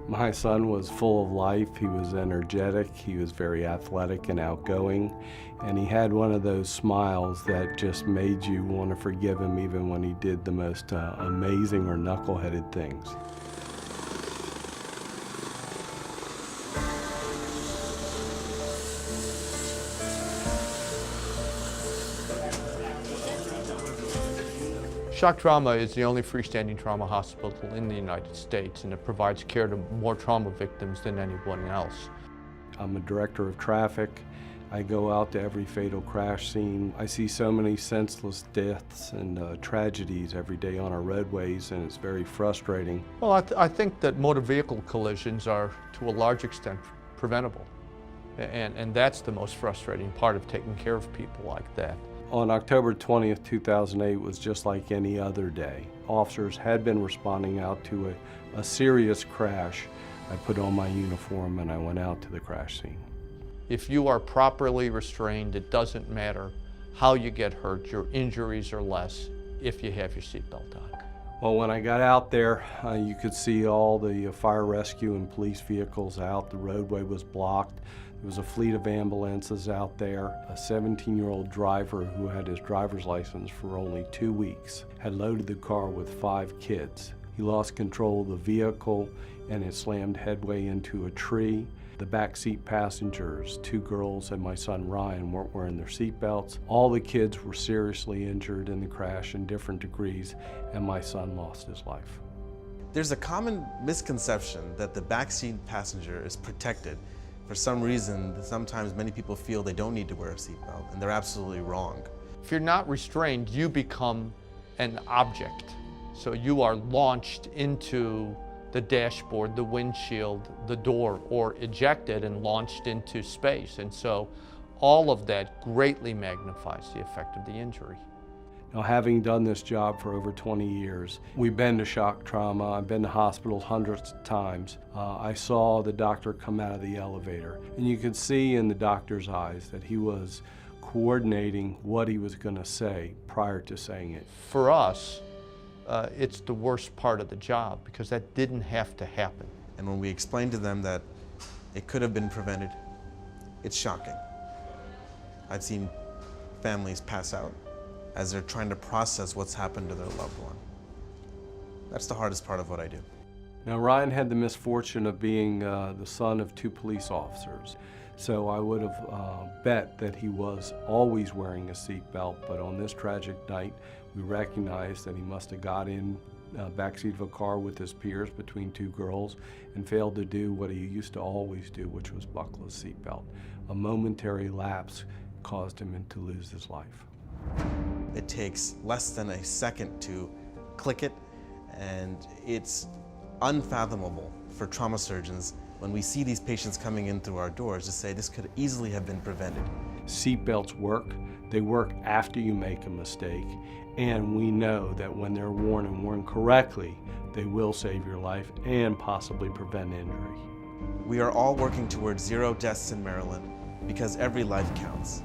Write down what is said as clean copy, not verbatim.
My son was full of life. He was energetic, he was very athletic and outgoing, and he had one of those smiles that just made you want to forgive him even when he did the most amazing or knuckleheaded things. Shock Trauma is the only freestanding trauma hospital in the United States, and it provides care to more trauma victims than anyone else. I'm a director of traffic. I go out to every fatal crash scene. I see so many senseless deaths and tragedies every day on our roadways, and it's very frustrating. Well, I think that motor vehicle collisions are, to a large extent, preventable. And that's the most frustrating part of taking care of people like that. On October 20th, 2008 was just like any other day. Officers had been responding out to a serious crash. I put on my uniform and I went out to the crash scene. If you are properly restrained, it doesn't matter how you get hurt. Your injuries are less if you have your seatbelt on. Well, when I got out there, you could see all the fire rescue and police vehicles out. The roadway was blocked. There was a fleet of ambulances out there. A 17-year-old driver who had his driver's license for only 2 weeks had loaded the car with 5 kids. He lost control of the vehicle and it slammed headway into a tree. The backseat passengers, 2 girls and my son Ryan, weren't wearing their seatbelts. All the kids were seriously injured in the crash in different degrees, and my son lost his life. There's a common misconception that the backseat passenger is protected. For some reason, sometimes many people feel they don't need to wear a seatbelt, and they're absolutely wrong. If you're not restrained, you become an object. So you are launched into the dashboard, the windshield, the door, or ejected and launched into space. And so all of that greatly magnifies the effect of the injury. Now, having done this job for over 20 years, we've been to shock trauma, I've been to hospitals hundreds of times. I saw the doctor come out of the elevator, and you could see in the doctor's eyes that he was coordinating what he was going to say prior to saying it. For us, it's the worst part of the job because that didn't have to happen. And when we explain to them that it could have been prevented, it's shocking. I've seen families pass out as they're trying to process what's happened to their loved one. That's the hardest part of what I do. Now, Ryan had the misfortune of being the son of 2 police officers. So I would have bet that he was always wearing a seatbelt, but on this tragic night, we recognized that he must have got in backseat of a car with his peers between 2 girls and failed to do what he used to always do, which was buckle his seatbelt. A momentary lapse caused him to lose his life. It takes less than a second to click it, and it's unfathomable for trauma surgeons when we see these patients coming in through our doors to say this could easily have been prevented. Seatbelts work. They work after you make a mistake, and we know that when they're worn and worn correctly, they will save your life and possibly prevent injury. We are all working towards 0 deaths in Maryland because every life counts.